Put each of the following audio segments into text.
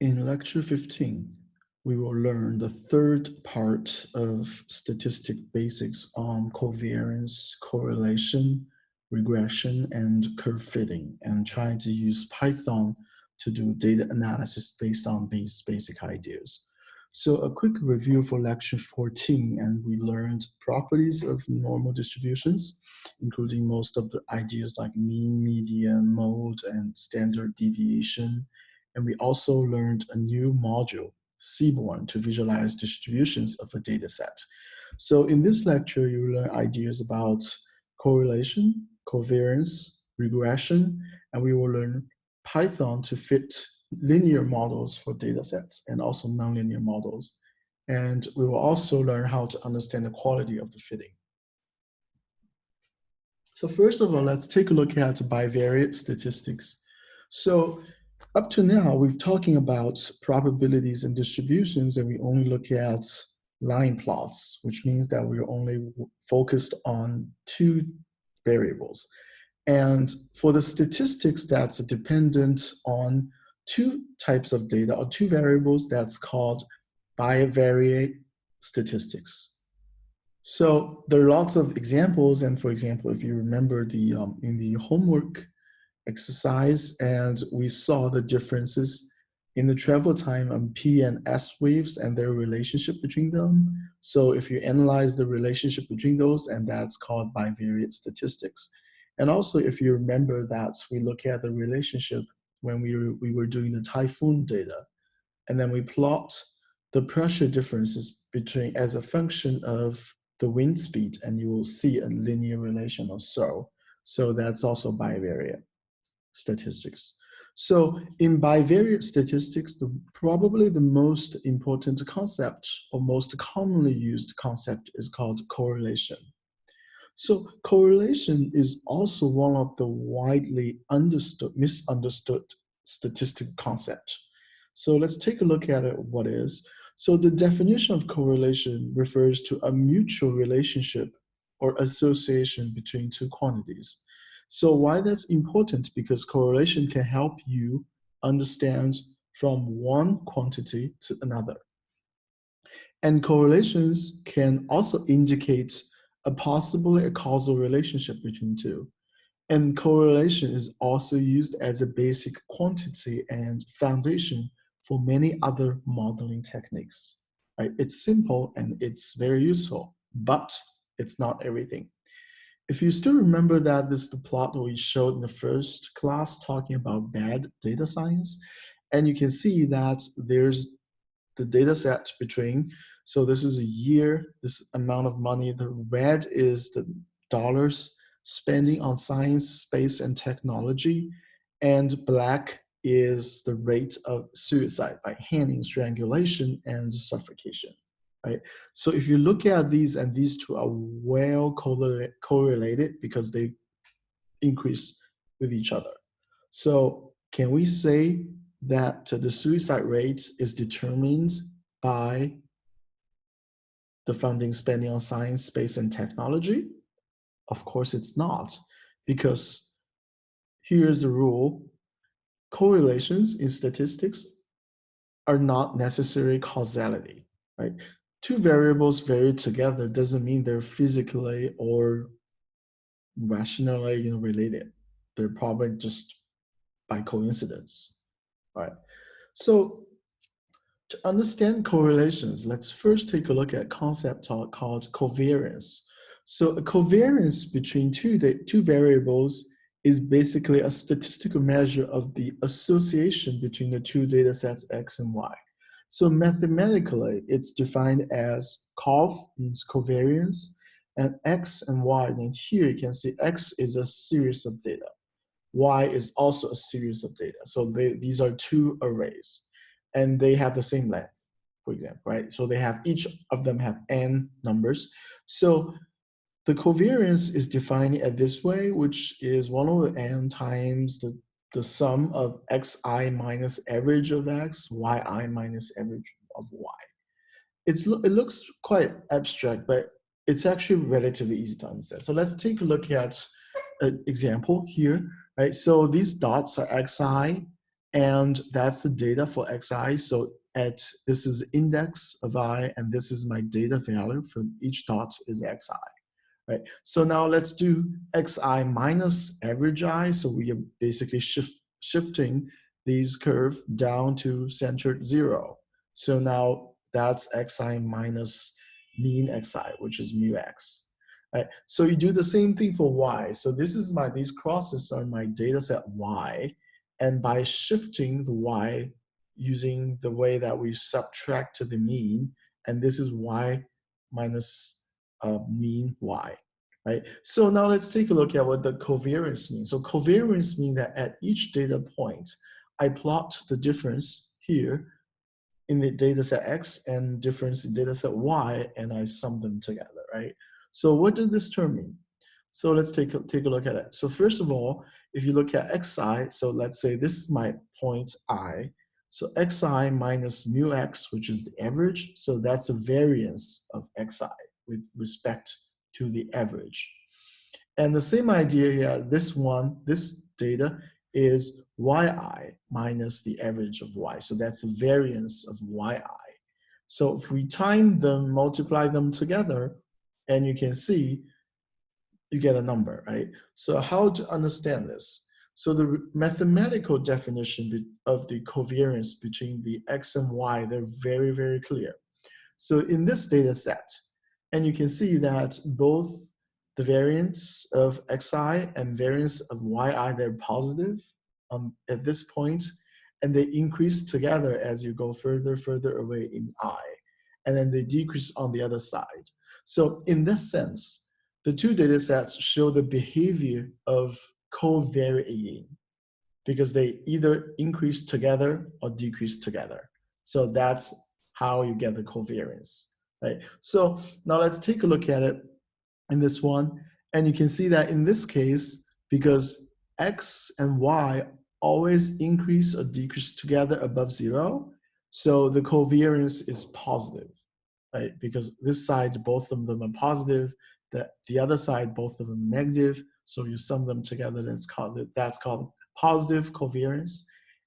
In lecture 15, we will learn the third part of statistic basics on covariance, correlation, regression, and curve fitting, and try to use Python to do data analysis based on these basic ideas. So a quick review for lecture 14, and we learned properties of normal distributions, including most of the ideas like mean, median, mode, and standard deviation. And we also learned a new module, Seaborn, to visualize distributions of a data set. So in this lecture, you will learn ideas about correlation, covariance, regression, and we will learn Python to fit linear models for data sets and also nonlinear models. And we will also learn how to understand the quality of the fitting. So first of all, let's take a look at bivariate statistics. So up to now, we've talking about probabilities and distributions, and we only look at line plots, which means that we're only focused on two variables. And for the statistics that's dependent on two types of data or two variables, that's called bivariate statistics. So there are lots of examples, and for example, if you remember the in the homework exercise, and we saw the differences in the travel time on P and S waves and their relationship between them. So if you analyze the relationship between those, and that's called bivariate statistics. And also, if you remember that we look at the relationship when we were doing the typhoon data, and then we plot the pressure differences between as a function of the wind speed, and you will see a linear relation or so. So that's also bivariate statistics. So in bivariate statistics, probably the most important concept or most commonly used concept is called correlation. So correlation is also one of the widely misunderstood statistical concepts. So let's take a look at it, what is. So the definition of correlation refers to a mutual relationship or association between two quantities. So why that's important? Because correlation can help you understand from one quantity to another. And correlations can also indicate possibly a causal relationship between two. And correlation is also used as a basic quantity and foundation for many other modeling techniques. Right? It's simple and it's very useful, but it's not everything. If you still remember that this is the plot that we showed in the first class talking about bad data science, and you can see that there's the data set between, so this is a year, this amount of money, the red is the dollars spending on science, space, and technology, and black is the rate of suicide by hanging, strangulation, and suffocation. Right? So if you look at these, and these two are well correlated because they increase with each other. So can we say that the suicide rate is determined by the funding spending on science, space, and technology? Of course it's not, because here's the rule. Correlations in statistics are not necessarily causality, right? Two variables vary together doesn't mean they're physically or rationally related. They're probably just by coincidence, right? So to understand correlations, let's first take a look at a concept called covariance. So a covariance between two variables is basically a statistical measure of the association between the two data sets X and Y. So mathematically, it's defined as cov means covariance, and X and Y. And here you can see X is a series of data. Y is also a series of data. So these are two arrays, and they have the same length, for example, right? So they have, each of them have n numbers. So the covariance is defined at this way, which is 1 over n times the sum of xi minus average of x, yi minus average of y. It looks quite abstract, but it's actually relatively easy to understand. So let's take a look at an example here, right? So these dots are xi And that's the data for xi. So this is index of I, and this is my data value for each dot is xi. Right. So now let's do xi minus average I. So we are basically shifting these curve down to centered 0. So now that's xi minus mean xi, which is mu x. Right. So you do the same thing for y. So this is these crosses are my data set y. And by shifting the y using the way that we subtract to the mean, and this is y minus mean y, right? So now let's take a look at what the covariance means. So covariance means that at each data point, I plot the difference here in the data set X and difference in data set Y, and I sum them together, right? So what does this term mean? So let's take a look at it. So first of all, if you look at xi, so let's say this is my point I. So xi minus mu x, which is the average. So that's the variance of xi with respect to the average. And the same idea here, this data is yi minus the average of y. So that's the variance of yi. So if we time them, multiply them together, and you can see you get a number, right? So how to understand this? So the mathematical definition of the covariance between the x and y, they're very, very clear. So in this data set, and you can see that both the variance of xi and variance of yi, they're positive at this point, and they increase together as you go further away in I, and then they decrease on the other side. So in this sense, the two data sets show the behavior of covarying because they either increase together or decrease together. So that's how you get the covariance, right? So now let's take a look at it in this one. And you can see that in this case, because x and y always increase or decrease together above 0, so the covariance is positive, right? Because this side, both of them are positive, the other side, both of them negative. So you sum them together, that's called positive covariance.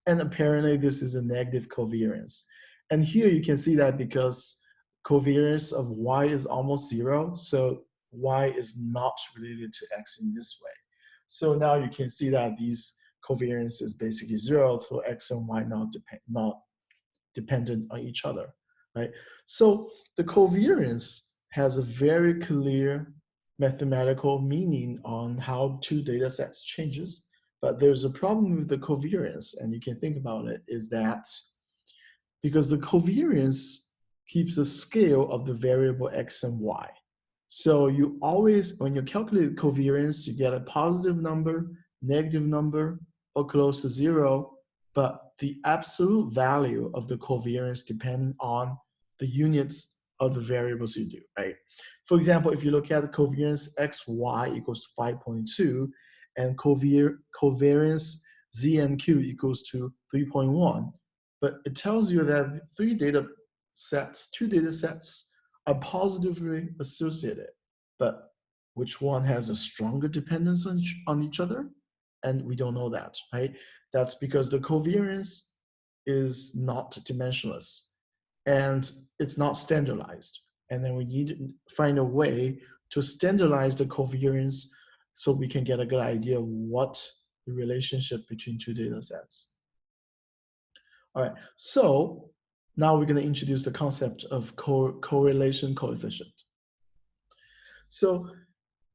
And apparently this is a negative covariance. And here you can see that because covariance of y is almost 0, so y is not related to x in this way. So now you can see that these covariance is basically 0, so x and y not dependent on each other, right? So the covariance has a very clear mathematical meaning on how two data sets changes, but there's a problem with the covariance, and you can think about it, is that because the covariance keeps the scale of the variable x and y. So you always, when you calculate covariance, you get a positive number, negative number, or close to 0, but the absolute value of the covariance depending on the units of the variables you do, right? For example, if you look at the covariance xy equals to 5.2 and covariance z and q equals to 3.1, but it tells you that two data sets are positively associated, but which one has a stronger dependence on each other? And we don't know that, right? That's because the covariance is not dimensionless and it's not standardized. And then we need to find a way to standardize the covariance so we can get a good idea of what the relationship between two data sets. All right, so now we're going to introduce the concept of correlation coefficient. So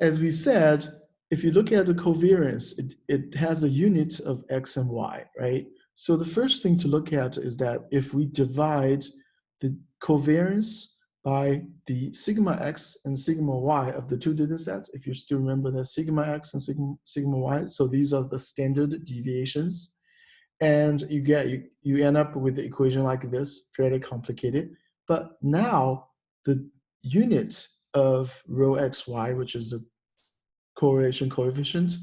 as we said, if you look at the covariance, it has a unit of x and y, right? So the first thing to look at is that if we divide the covariance by the sigma x and sigma y of the two data sets, if you still remember that sigma x and sigma y, so these are the standard deviations, and you end up with the equation like this, fairly complicated. But now the unit of rho xy, which is the correlation coefficient,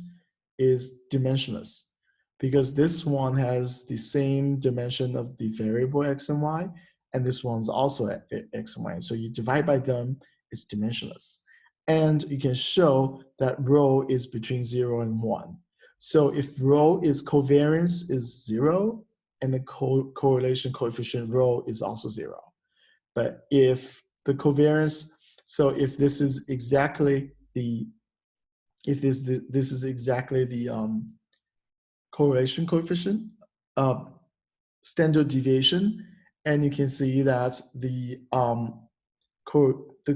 is dimensionless because this one has the same dimension of the variable x and y, and this one's also at x and y. So you divide by them, it's dimensionless. And you can show that rho is between 0 and 1. So if rho is covariance is 0, and the correlation coefficient rho is also 0. But if the covariance, so if this is exactly the, if this is exactly the correlation coefficient, standard deviation, and you can see that the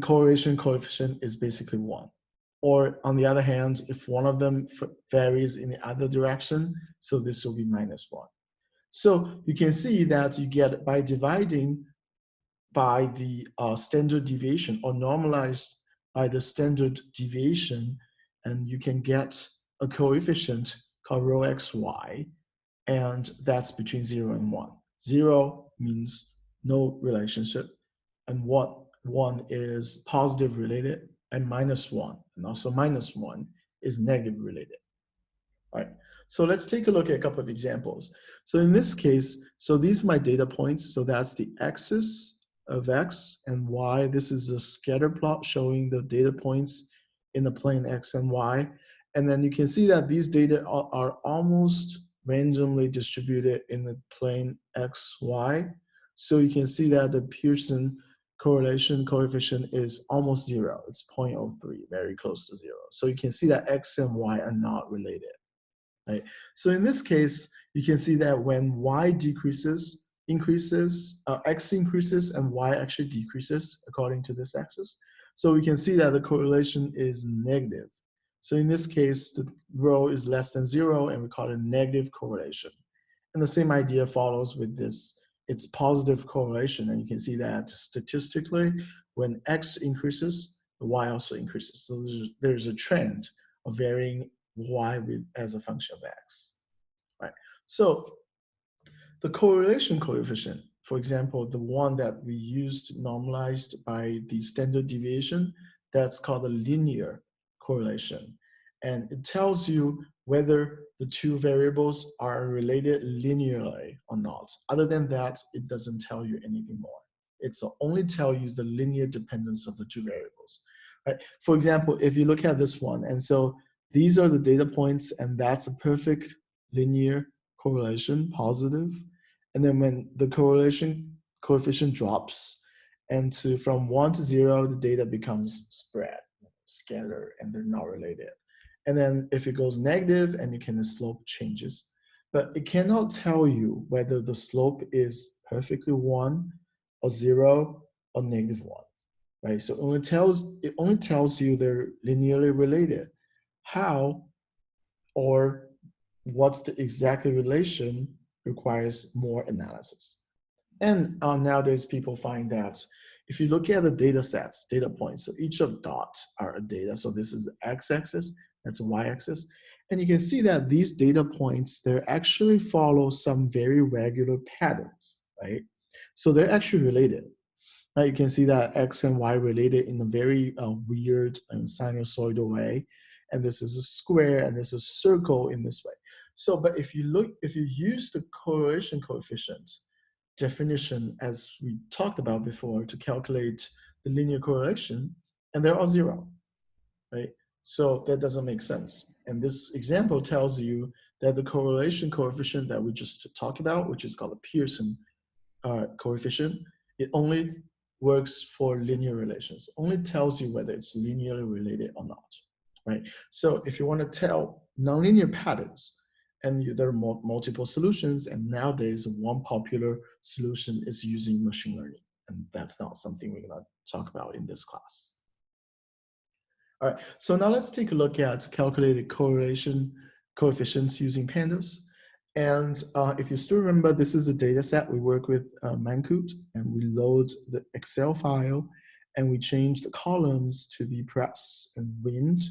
correlation coefficient is basically 1. Or on the other hand, if one of them varies in the other direction, so this will be -1. So you can see that you get, by dividing by the standard deviation or normalized by the standard deviation, and you can get a coefficient called rho xy, and that's between 0 and 1. 0 means no relationship, and 1 is positive related, and -1, and also -1 is negative related. All right, so let's take a look at a couple of examples. So in this case, so these are my data points. So that's the axis of x and y. This is a scatter plot showing the data points in the plane x and y. And then you can see that these data are almost randomly distributed in the plane x, y. So you can see that the Pearson correlation coefficient is almost 0. It's 0.03, very close to 0. So you can see that x and y are not related. Right? So in this case, you can see that when y increases, x increases and y actually decreases according to this axis. So we can see that the correlation is negative. So in this case, the rho is less than 0, and we call it negative correlation. And the same idea follows with this. It's positive correlation, and you can see that statistically, when x increases, the y also increases. So there's a trend of varying y as a function of x, right? So the correlation coefficient, for example, the one that we used normalized by the standard deviation, that's called the linear correlation. And it tells you whether the two variables are related linearly or not. Other than that, it doesn't tell you anything more. It's only tell you the linear dependence of the two variables, right? For example, if you look at this one, and so these are the data points, and that's a perfect linear correlation, positive. And then when the correlation coefficient drops, and from 1 to 0, the data becomes spread, scattered, and they're not related. And then if it goes negative, and the slope changes. But it cannot tell you whether the slope is perfectly 1 or 0 or -1, right? So it only tells you they're linearly related. How or what's the exact relation requires more analysis. And nowadays people find that if you look at the data sets, data points, so each of dots are a data. So this is the x-axis, that's a y-axis. And you can see that these data points, they actually follow some very regular patterns, right? So they're actually related. Right? You can see that x and y related in a very weird and sinusoidal way. And this is a square, and this is a circle in this way. So, but if you use the correlation coefficient definition as we talked about before to calculate the linear correlation, and they're all 0, right? So that doesn't make sense. And this example tells you that the correlation coefficient that we just talked about, which is called the Pearson coefficient, it only works for linear relations, only tells you whether it's linearly related or not, right? So if you want to tell nonlinear patterns, and there are multiple solutions, and nowadays one popular solution is using machine learning, and that's not something we're going to talk about in this class. All right, so now let's take a look at calculated correlation coefficients using pandas. And if you still remember, this is a data set we work with Mancoot, and we load the Excel file, and we change the columns to be press and wind,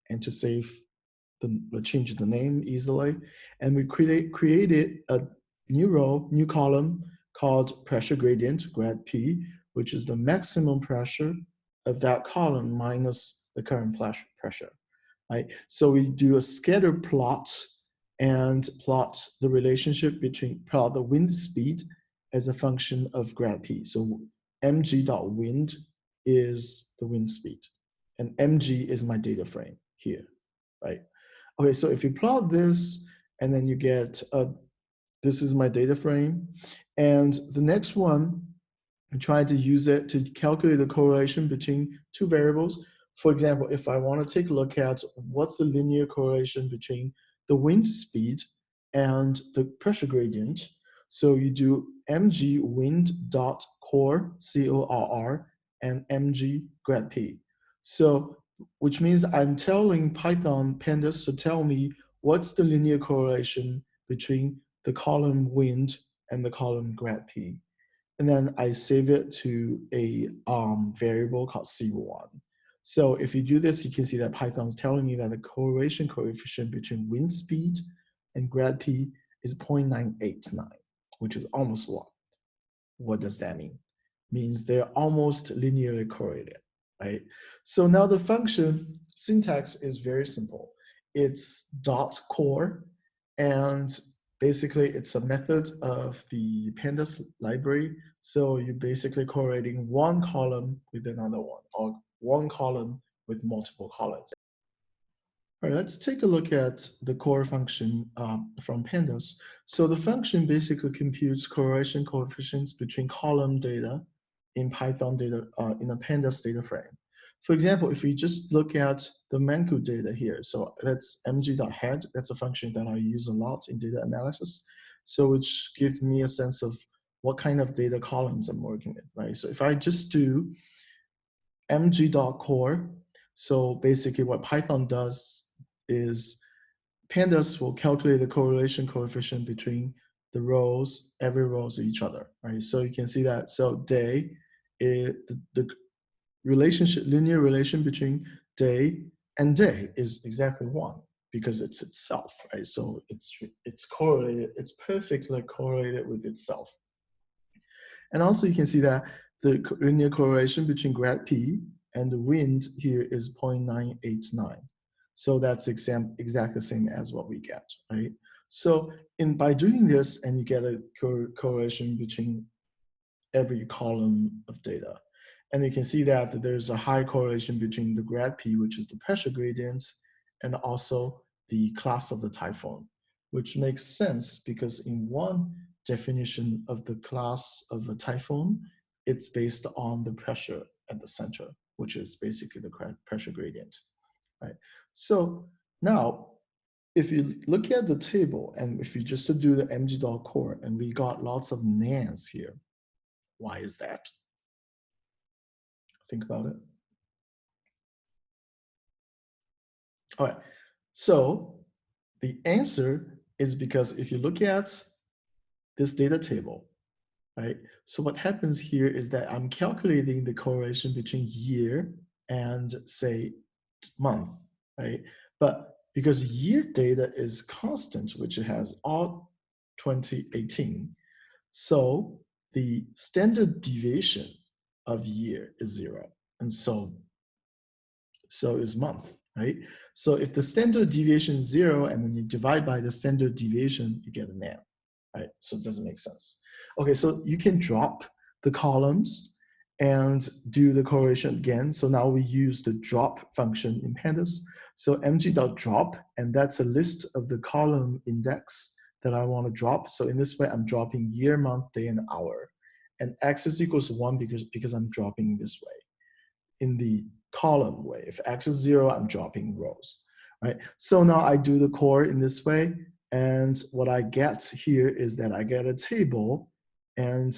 and to save change the name easily. And we created a new column called pressure gradient, grad P, which is the maximum pressure of that column minus the current pressure, right? So we do a scatter plot and plot the relationship between the wind speed as a function of grad P. So mg.wind is the wind speed, and mg is my data frame here, right? Okay, so if you plot this, and then you get this is my data frame. And the next one, I try to use it to calculate the correlation between two variables. For example, if I want to take a look at what's the linear correlation between the wind speed and the pressure gradient. So you do mg wind dot core, C-O-R-R, and mg grad p. So, which means I'm telling Python pandas to tell me what's the linear correlation between the column wind and the column grad p. And then I save it to a variable called C1. So if you do this, you can see that Python is telling me that the correlation coefficient between wind speed and grad p is 0.989, which is almost 1. What does that mean? Means they're almost linearly correlated, right? So now the function syntax is very simple. It's dot core, and basically it's a method of the pandas library. So you're basically correlating one column with another one, or one column with multiple columns. All right, let's take a look at the core function from pandas. So the function basically computes correlation coefficients between column data in Python data, in a pandas data frame. For example, if we just look at the Manku data here, so that's mg.head, that's a function that I use a lot in data analysis. So which gives me a sense of what kind of data columns I'm working with, right? So if I just do mg.core, so basically what Python does is pandas will calculate the correlation coefficient between the rows, every rows of each other, right? So you can see that, so day, the relationship, linear relation between day and day is exactly 1 because it's itself, right? So it's correlated, it's perfectly correlated with itself. And also you can see that the linear correlation between grad p and the wind here is 0.989. So that's exactly the same as what we get, right? So by doing this, and you get a correlation between every column of data. And you can see that there's a high correlation between the grad p, which is the pressure gradient, and also the class of the typhoon, which makes sense because in one definition of the class of a typhoon, it's based on the pressure at the center, which is basically the pressure gradient, right? So now, if you look at the table, and if you just do the mg.core, and we got lots of nans here, why is that? Think about it. All right, so the answer is because if you look at this data table, right? So what happens here is that I'm calculating the correlation between year and say month, right? But because year data is constant, which it has all 2018, so the standard deviation of year is 0, and so is month, right? So if the standard deviation is 0 and then you divide by the standard deviation, you get a nan, right? So it doesn't make sense. Okay, so you can drop the columns and do the correlation again. So now we use the drop function in pandas. So mg.drop, and that's a list of the column index that I want to drop. So in this way, I'm dropping year, month, day, and hour. And x is equals to 1 because I'm dropping this way in the column way. If x is 0, I'm dropping rows, right? So now I do the core in this way, and what I get here is that I get a table, and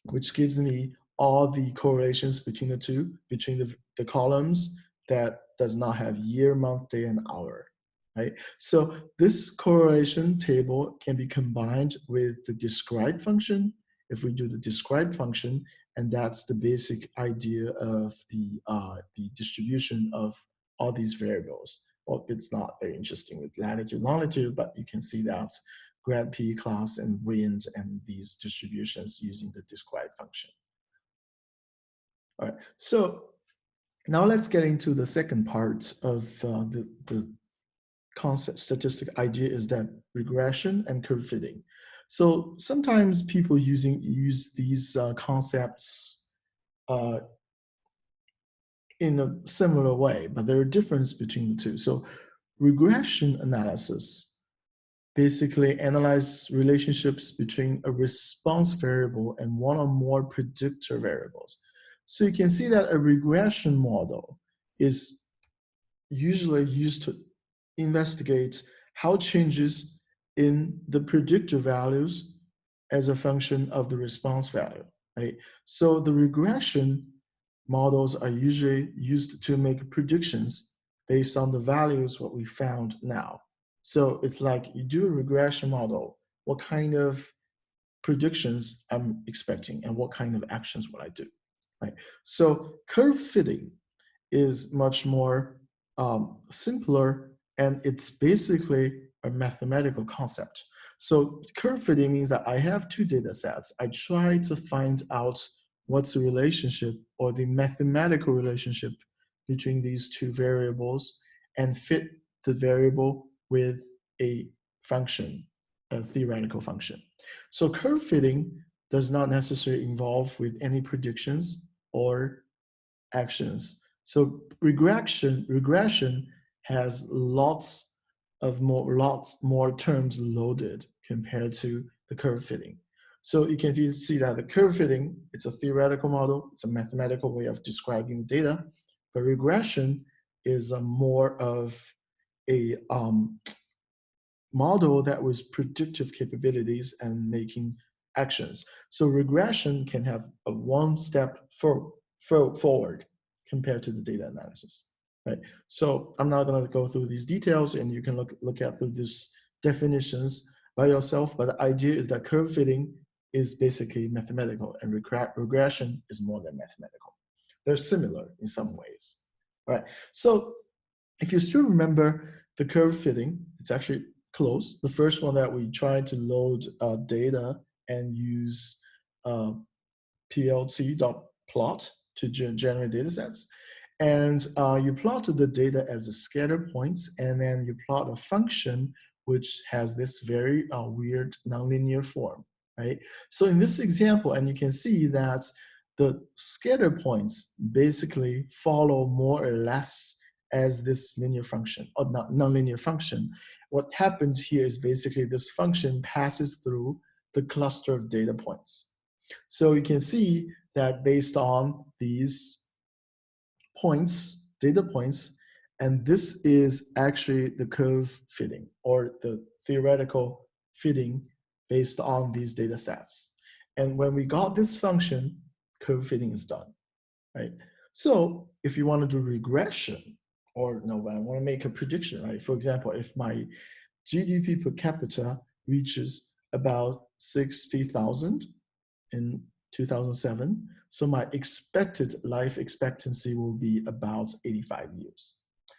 which gives me all the correlations between the two, between the columns that does not have year, month, day, and hour, right? So this correlation table can be combined with the describe function. If we do the describe function, and that's the basic idea of the distribution of all these variables. Well, it's not very interesting with latitude, longitude, but you can see that grad p, class, and wind, and these distributions using the describe function. All right, so now let's get into the second part of the concept statistic idea, is that regression and curve fitting. So sometimes people use these concepts in a similar way, but there are differences between the two. So regression analysis basically analyze relationships between a response variable and one or more predictor variables. So you can see that a regression model is usually used to investigate how changes in the predictor values as a function of the response value, right? So the regression models are usually used to make predictions based on the values what we found now. So it's like you do a regression model, what kind of predictions I'm expecting and what kind of actions will I do, right? So curve fitting is much more simpler, and it's basically a mathematical concept. So curve fitting means that I have two data sets. I try to find out what's the relationship or the mathematical relationship between these two variables and fit the variable with a function, a theoretical function. So curve fitting does not necessarily involve with any predictions or actions. So regression has lots more terms loaded compared to the curve fitting. So you can see that the curve fitting, it's a theoretical model, it's a mathematical way of describing data, but regression is a more of a model that was predictive capabilities and making actions. So regression can have a one step forward compared to the data analysis, right? So I'm not going to go through these details, and you can look at through these definitions by yourself. But the idea is that curve fitting is basically mathematical, and regression is more than mathematical. They're similar in some ways, right? So if you still remember the curve fitting, it's actually close. The first one that we tried to load data and use plot to generate data sets. And you plotted the data as a scatter points, and then you plot a function which has this very weird nonlinear form, right? So in this example, and you can see that the scatter points basically follow more or less as this linear function or nonlinear function. What happens here is basically this function passes through the cluster of data points. So you can see that based on these points, data points, and this is actually the curve fitting or the theoretical fitting based on these data sets. And when we got this function, curve fitting is done, right? So if you want to do regression, or no, I want to make a prediction, right? For example, if my GDP per capita reaches about 60,000 in 2007, so my expected life expectancy will be about 85 years.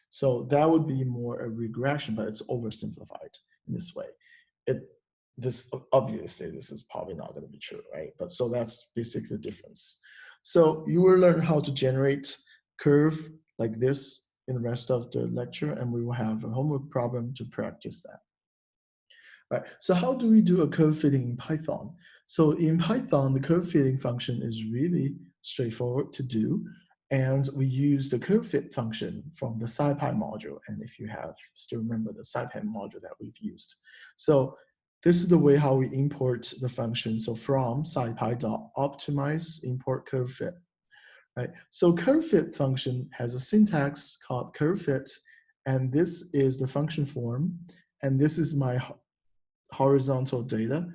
So that would be more a regression, but it's oversimplified in this way. Obviously this is probably not going to be true, right? But so that's basically the difference. So you will learn how to generate curve like this in the rest of the lecture, and we will have a homework problem to practice that. Right. So how do we do a curve fitting in Python? So in Python, the curve fitting function is really straightforward to do. And we use the curve fit function from the SciPy module. And if you have still remember the SciPy module that we've used. So this is the way how we import the function. So from scipy.optimize import curve fit. Right. So curve fit function has a syntax called curve fit. And this is the function form. And this is my horizontal data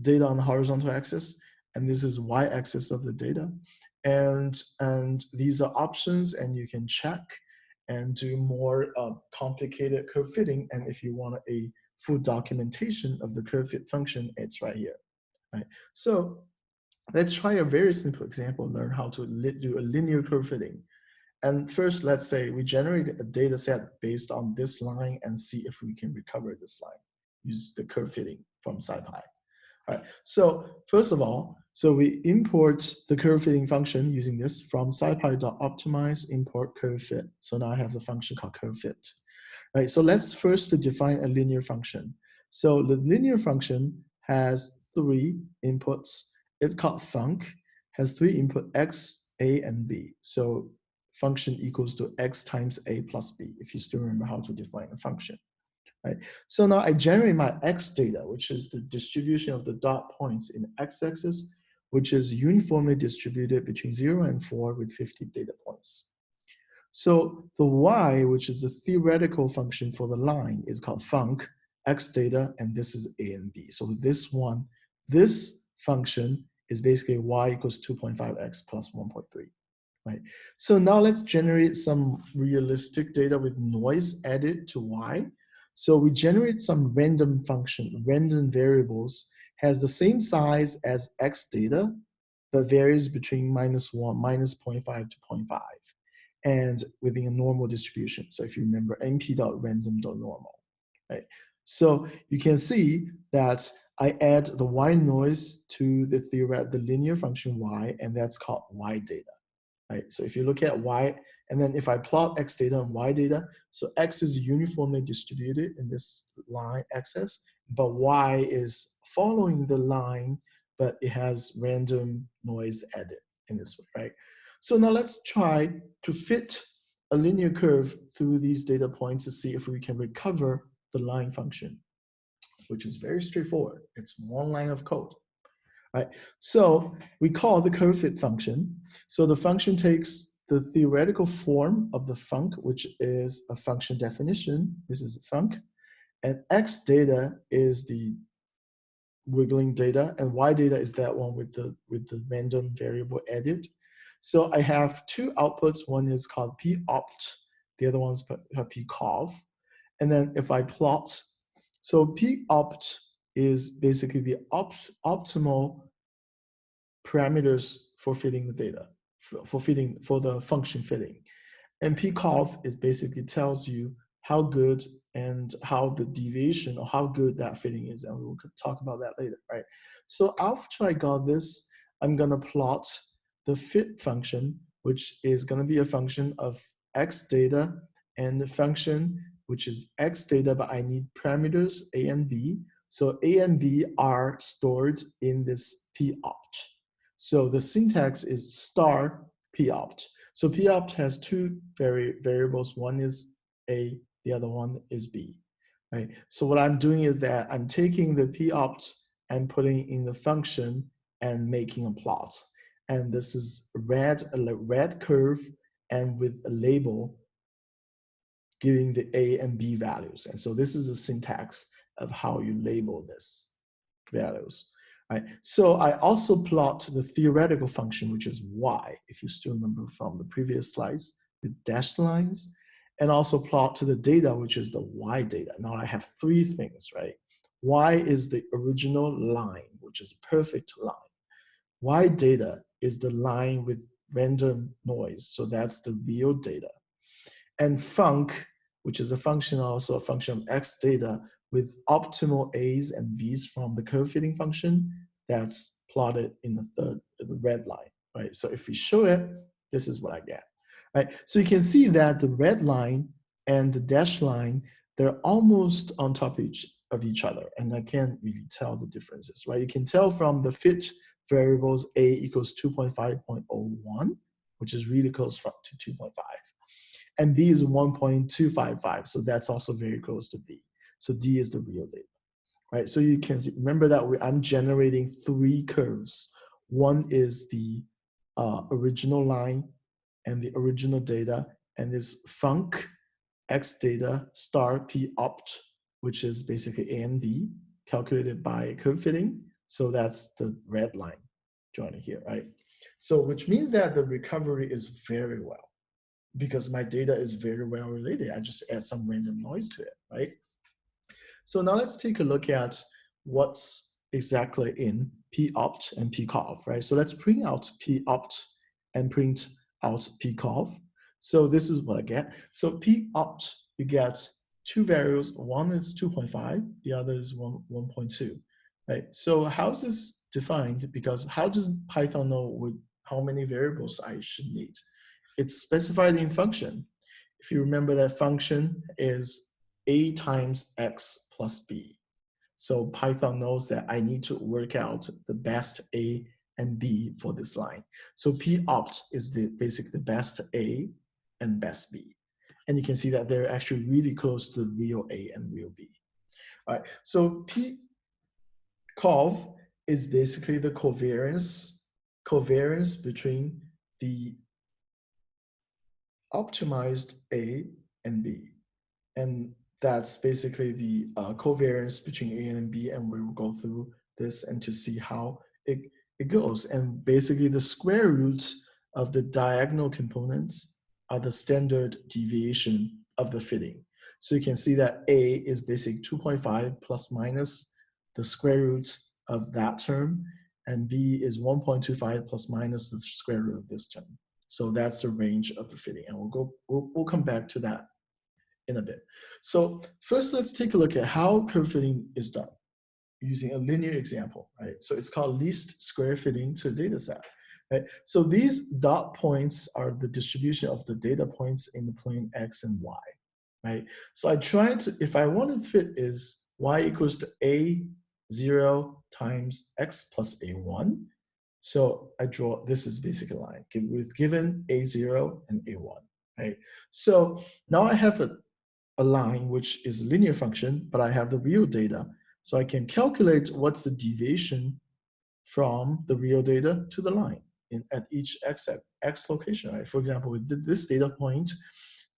on the horizontal axis, and this is y-axis of the data. And these are options, and you can check and do more complicated curve fitting. And if you want a full documentation of the curve fit function, it's right here. Right? So let's try a very simple example, learn how to do a linear curve fitting. And first, let's say we generate a data set based on this line and see if we can recover this line. Use the curve fitting from SciPy. All right. So first of all, so we import the curve fitting function using this from scipy.optimize import curve fit. So now I have the function called curve fit. All right. So let's first define a linear function. So the linear function has three inputs. It's called func, has three input x, a, and b. So function equals to x times a plus b, if you still remember how to define a function. right? So now I generate my X data, which is the distribution of the dot points in x-axis, which is uniformly distributed between 0 and 4 with 50 data points. So the Y, which is the theoretical function for the line, is called func, X data, and this is A and B. So this function is basically Y equals 2.5x plus 1.3, right? So now let's generate some realistic data with noise added to Y. So we generate some random function, random variables, has the same size as X data, but varies between -1, -0.5 to 0.5 and within a normal distribution. So if you remember np.random.normal, right? So you can see that I add the y noise to the linear function y, and that's called y data, right? So if you look at y, and then if I plot x data and y data, so x is uniformly distributed in this line axis, but y is following the line, but it has random noise added in this way, right? So now let's try to fit a linear curve through these data points to see if we can recover the line function, which is very straightforward. It's one line of code, right? So we call the curve fit function. So the function takes the theoretical form of the func, which is a function definition. This is a func. And x data is the wiggling data, and y data is that one with the random variable added. So I have two outputs. One is called p-opt, the other one's p-cov. And then if I plot, so p-opt is basically the optimal parameters for fitting the data, for the function fitting. And p-cov is basically tells you how good and how the deviation or how good that fitting is. And we'll talk about that later, right? So after I got this, I'm gonna plot the fit function, which is gonna be a function of x data and the function, which is x data, but I need parameters a and b. So a and b are stored in this p-opt. So the syntax is star p-opt. So p-opt has two variables. One is a, the other one is b, right? So what I'm doing is that I'm taking the p-opt and putting in the function and making a plot. And this is a red curve and with a label giving the a and b values. And so this is the syntax of how you label this values. Right. So I also plot the theoretical function, which is y, if you still remember from the previous slides, with dashed lines, and also plot to the data, which is the y data. Now I have three things, right? Y is the original line, which is a perfect line. Y data is the line with random noise, so that's the real data. And func, which is a function, also a function of x data, with optimal a's and b's from the curve fitting function, that's plotted in the red line, right? So if we show it, this is what I get, right? So you can see that the red line and the dashed line, they're almost on top of each other, and I can't really tell the differences, right? You can tell from the fit variables a equals 2.5.01, which is really close to 2.5. And B is 1.255, so that's also very close to B. So D is the real data, right? So you can remember that I'm generating three curves. One is the original line and the original data, and this func x data star p opt, which is basically A and B, calculated by curve fitting. So that's the red line joining here, right? So which means that the recovery is very well, because my data is very well related. I just add some random noise to it, right? So now let's take a look at what's exactly in p-opt and p-cov, right? So let's print out p-opt and print out p-cov. So this is what I get. So p-opt, you get two variables. One is 2.5, the other is 1.2, right? So how's this defined? Because how does Python know how many variables I should need? It's specified in function. If you remember, that function is a times x plus b. So Python knows that I need to work out the best a and b for this line. So p-opt is basically the best a and best b. And you can see that they're actually really close to the real A and real B. All right, so P cov is basically the covariance between the optimized A and B. And that's basically the covariance between A and B, and we will go through this and to see how it goes. And basically the square roots of the diagonal components are the standard deviation of the fitting. So you can see that A is basically 2.5 plus minus the square root of that term, and B is 1.25 plus minus the square root of this term. So that's the range of the fitting, and we'll come back to that in a bit. So first, let's take a look at how curve fitting is done using a linear example, right? So it's called least square fitting to a data set, right? So these dot points are the distribution of the data points in the plane X and Y, right? So I try to, if I want to fit is Y equals to A0 times X plus A1. So I draw, this is basically a line with given A0 and A1, right? So now I have a line which is a linear function, but I have the real data. So I can calculate what's the deviation from the real data to the line at each x location, right? For example, with this data point,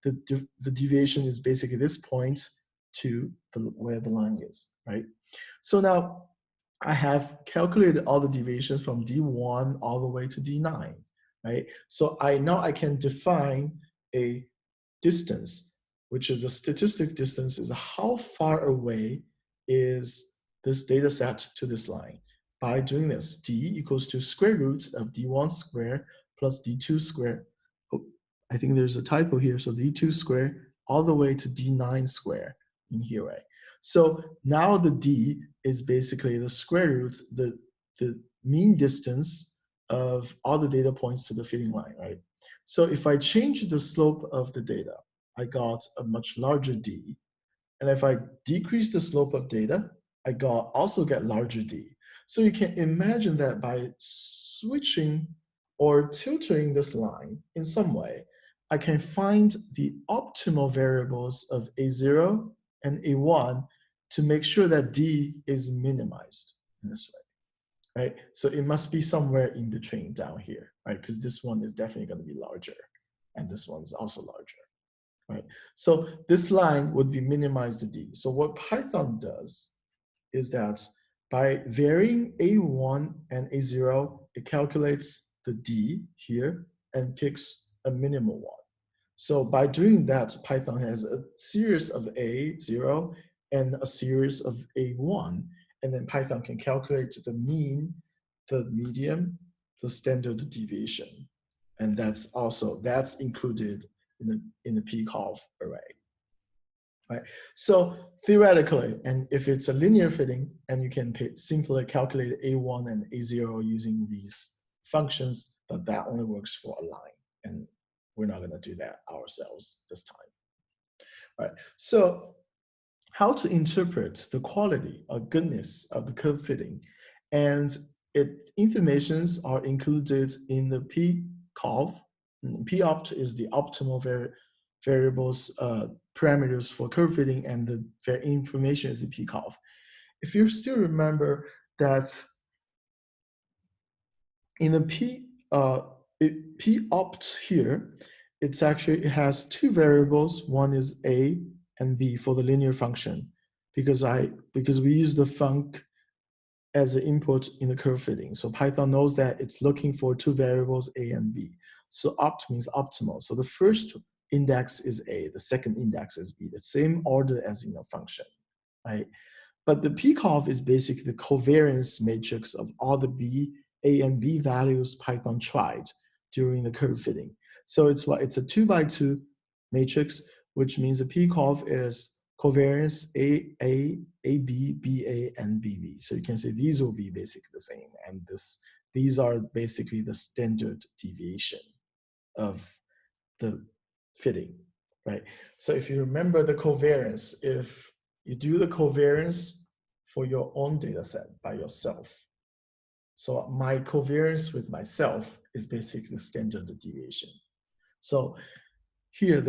the deviation is basically this point to where the line is, right? So now I have calculated all the deviations from D1 all the way to D9, right? So now I can define a distance, which is a statistic distance, is how far away is this data set to this line. By doing this, D equals to square roots of D1 square plus D2 square. Oh, I think there's a typo here. So D2 square all the way to D9 square in here, right? So now the D is basically the square roots, the mean distance of all the data points to the fitting line, right? So if I change the slope of the data, I got a much larger D. And if I decrease the slope of data, I also get larger D. So you can imagine that by switching or tilting this line in some way, I can find the optimal variables of A0 and A1 to make sure that D is minimized in this way, right? So it must be somewhere in between down here, right? Because this one is definitely going to be larger, and this one's also larger, right? So this line would be minimized to D. So what Python does is that by varying A1 and A0, it calculates the D here and picks a minimal one. So by doing that, Python has a series of A0 and a series of A1, and then Python can calculate the mean, the median, the standard deviation. And that's included in the pcov array, right? So theoretically, and if it's a linear fitting, and you can simply calculate A1 and A0 using these functions, but that only works for a line, and we're not going to do that ourselves this time. All right, so how to interpret the quality or goodness of the curve fitting, and informations are included in the pcov. Popt is the optimal variables parameters for curve fitting, and the information is the pcov. If you still remember that in the popt here, it has two variables. One is a and b for the linear function, because we use the func as an input in the curve fitting. So Python knows that it's looking for two variables a and b. So opt means optimal. So the first index is a, the second index is b, the same order as in a function, right? But the pcov is basically the covariance matrix of all the b, a, and b values Python tried during the curve fitting. So it's a 2x2 matrix, which means the pcov is covariance a, b, ba, and bb. So you can say these will be basically the same, and these are basically the standard deviation of the fitting, right? So if you remember the covariance, if you do the covariance for your own data set by yourself, so my covariance with myself is basically the standard deviation. So here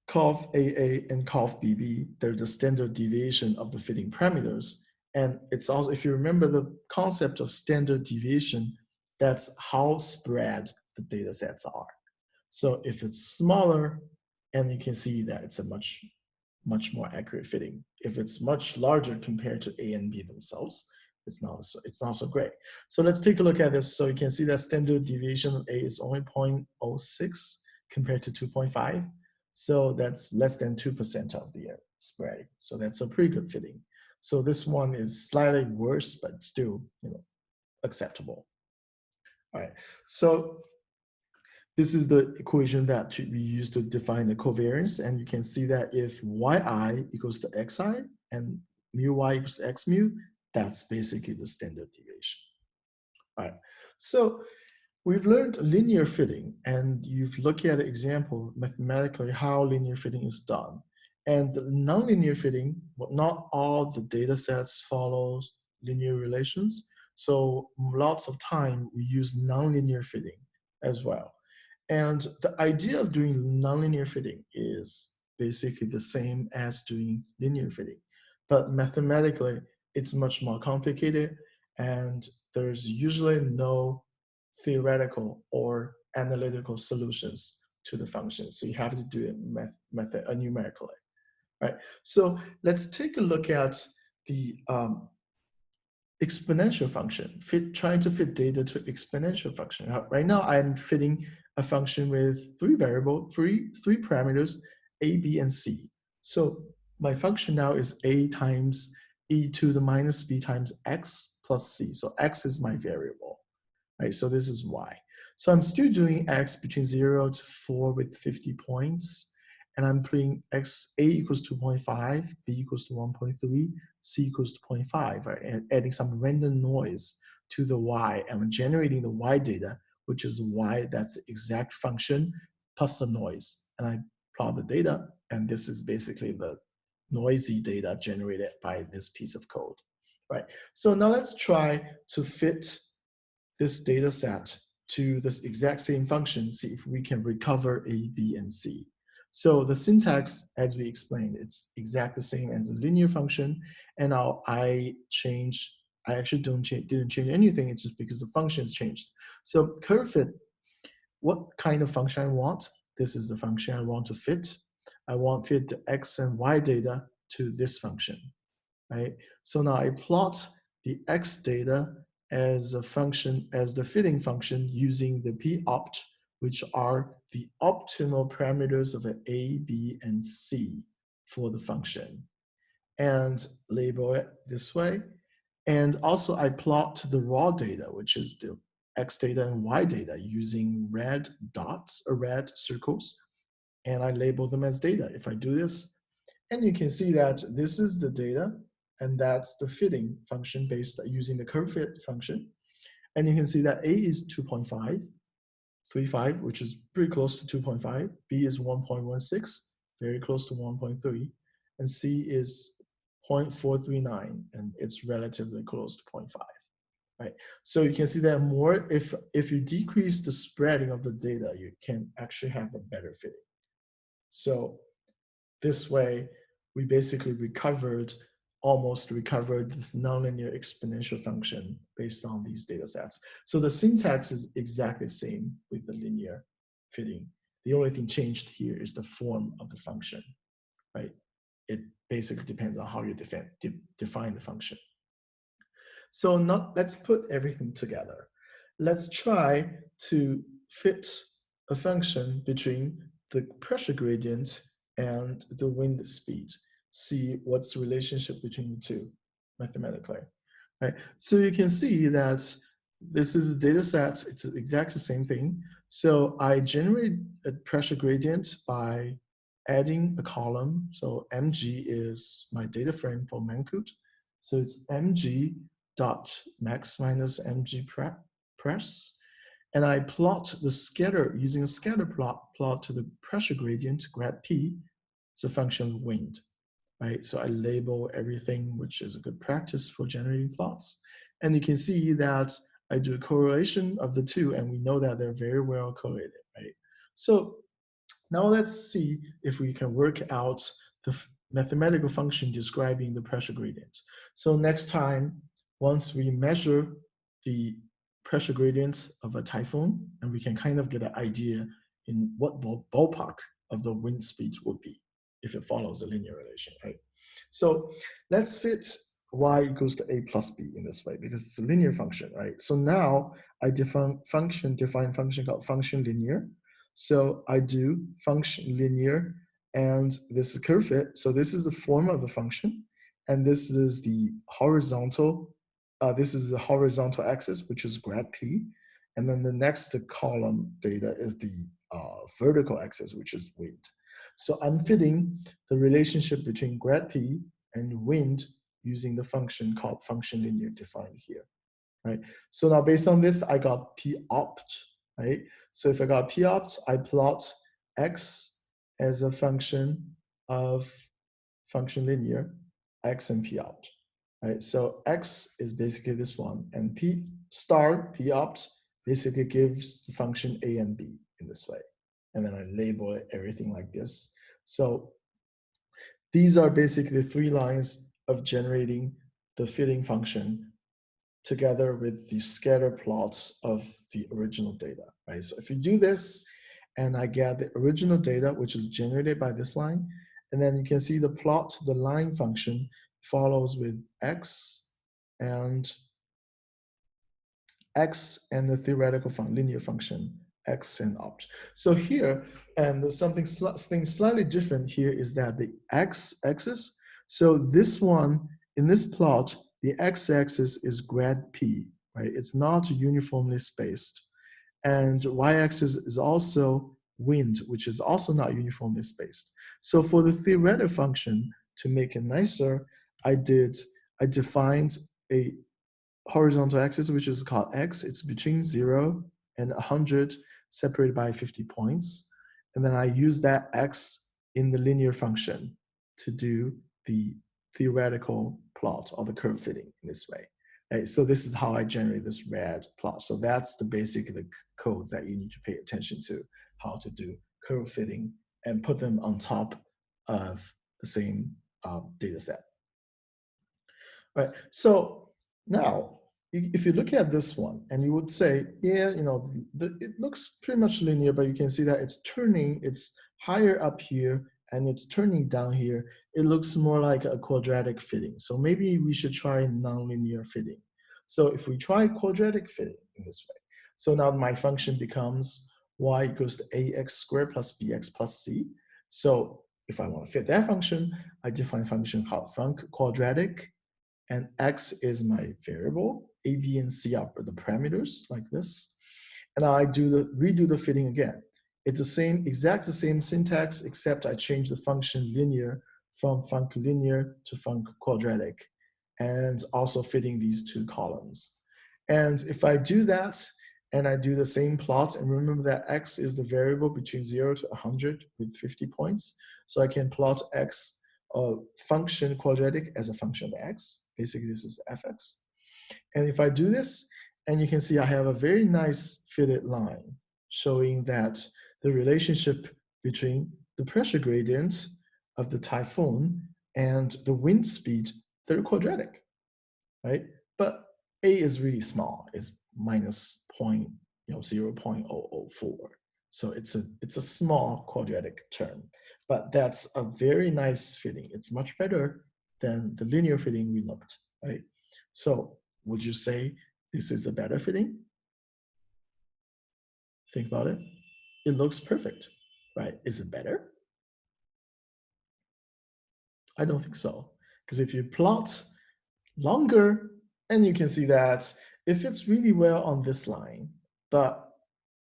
Conv AA and Conv BB, they're the standard deviation of the fitting parameters. And it's also, if you remember the concept of standard deviation, that's how spread the data sets are. So if it's smaller, and you can see that it's a much more accurate fitting. If it's much larger compared to A and B themselves, it's not so great. So let's take a look at this. So you can see that standard deviation of A is only 0.06 compared to 2.5. So that's less than 2% of the spread. So that's a pretty good fitting. So this one is slightly worse, but still, acceptable. All right. So this is the equation that we use to define the covariance. And you can see that if yi equals to xi and mu y equals to x mu, that's basically the standard deviation. All right. So we've learned linear fitting, and you've looked at an example mathematically how linear fitting is done. And the nonlinear fitting, well, not all the data sets follow linear relations. So lots of time we use nonlinear fitting as well. And the idea of doing nonlinear fitting is basically the same as doing linear fitting. But mathematically, it's much more complicated, and there's usually no theoretical or analytical solutions to the function. So you have to do it numerically, right? So let's take a look at the exponential function, trying to fit data to exponential function. Right now, I'm fitting a function with three parameters, a, b, and c. So my function now is a times e to the minus b times x plus c. So x is my variable, right? So this is y. So I'm still doing x between 0 to 4 with 50 points. And I'm putting x, a equals 2.5, b equals to 1.3, c equals to 0.5, right? And adding some random noise to the y, and I'm generating the y data, which is y, that's the exact function, plus the noise. And I plot the data, and this is basically the noisy data generated by this piece of code, right? So now let's try to fit this data set to this exact same function, see if we can recover A, B, and C. So the syntax, as we explained, it's exactly the same as a linear function. And now I actually didn't change anything. It's just because the function has changed. So curve fit, what kind of function I want? This is the function I want to fit. I want fit the x and y data to this function, right? So now I plot the x data as a function, as the fitting function using the p-opt, which are the optimal parameters of an a, b, and c for the function, and label it this way. And also I plot the raw data, which is the x data and y data using red dots or red circles, and I label them as data. If I do this, and you can see that this is the data, and that's the fitting function based using the curve fit function. And you can see that A is 2.535, which is pretty close to 2.5. B is 1.16, very close to 1.3. And C is 0.439, and it's relatively close to 0.5. Right. So you can see that more, if you decrease the spreading of the data, you can actually have a better fitting. So this way, we basically almost recovered this nonlinear exponential function based on these data sets. So the syntax is exactly the same with the linear fitting. The only thing changed here is the form of the function, right? It basically depends on how you define the function. So now let's put everything together. Let's try to fit a function between the pressure gradient and the wind speed. See what's the relationship between the two mathematically. Right? So you can see that this is a data set, it's exactly the same thing. So I generate a pressure gradient by adding a column. So mg is my data frame for Mancute. So it's mg dot max minus mg press. And I plot the scatter using a scatter plot to the pressure gradient, grad P, it's a function of wind, right? So I label everything, which is a good practice for generating plots. And you can see that I do a correlation of the two, and we know that they're very well correlated, right? So Now let's see if we can work out the mathematical function describing the pressure gradient. So next time, once we measure the pressure gradient of a typhoon, and we can kind of get an idea in what ballpark of the wind speed would be if it follows a linear relation, right? So let's fit y equals to a plus b in this way because it's a linear function, right? So now I define function called function linear. So I do function linear, and this is curve fit. So this is the form of the function, and this is the horizontal. This is the horizontal axis, which is grad p, and then the next column data is the vertical axis, which is wind. So I'm fitting the relationship between grad p and wind using the function called function linear defined here, right? So now based on this, I got p opt, right? So if I got p opt, I plot x as a function of function linear, x and p opt, right? So x is basically this one, and p star, p opt, basically gives the function a and b in this way. And then I label it everything like this. So these are basically the 3 lines of generating the fitting function together with the scatter plots of the original data, right? So if you do this, and I get the original data, which is generated by this line, and then you can see the plot, the line function follows with x and the theoretical linear function x and opt. So here, and there's something slightly different here is that the x-axis, so this one, in this plot, the x-axis is grad p, right? It's not uniformly spaced. And y-axis is also wind, which is also not uniformly spaced. So for the theoretical function, to make it nicer, I defined a horizontal axis, which is called x. It's between 0 and 100, separated by 50 points. And then I use that x in the linear function to do the theoretical plot or the curve fitting in this way. Right? So this is how I generate this red plot. So that's the codes that you need to pay attention to, how to do curve fitting and put them on top of the same data set. Right. So now, if you look at this one, and you would say, yeah, it looks pretty much linear, but you can see that it's turning, it's higher up here, and it's turning down here. It looks more like a quadratic fitting. So maybe we should try nonlinear fitting. So if we try quadratic fitting in this way, so now my function becomes y equals to ax squared plus bx plus c. So if I want to fit that function, I define a function called quadratic, and x is my variable, a, b, and c are the parameters like this. And I redo the fitting again. It's the same syntax, except I change the function linear from func linear to func quadratic, and also fitting these 2 columns. And if I do that, and I do the same plot, and remember that x is the variable between 0 to 100 with 50 points, so I can plot x function quadratic as a function of x. Basically, this is fx. And if I do this, and you can see I have a very nice fitted line showing that the relationship between the pressure gradient of the typhoon and the wind speed, they're quadratic, right? But a is really small. It's minus 0.004. So it's a small quadratic term, but that's a very nice fitting. It's much better than the linear fitting we looked, right? So would you say this is a better fitting? Think about it. It looks perfect, right? Is it better? I don't think so. Because if you plot longer, and you can see that it fits really well on this line, but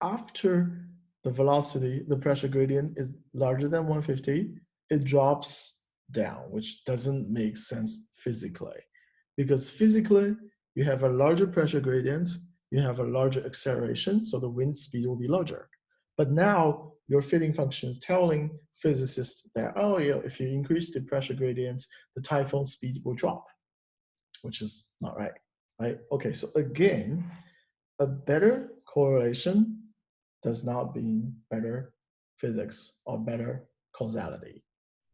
after the velocity, the pressure gradient is larger than 150, it drops down, which doesn't make sense physically. Because physically, you have a larger pressure gradient, you have a larger acceleration, so the wind speed will be larger. But now your fitting function is telling physicists that, oh, yeah, if you increase the pressure gradient, the typhoon speed will drop, which is not right, right? Okay, so again, a better correlation does not mean better physics or better causality,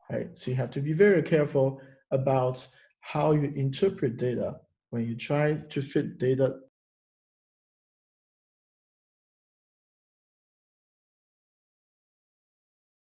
right? So you have to be very careful about how you interpret data when you try to fit data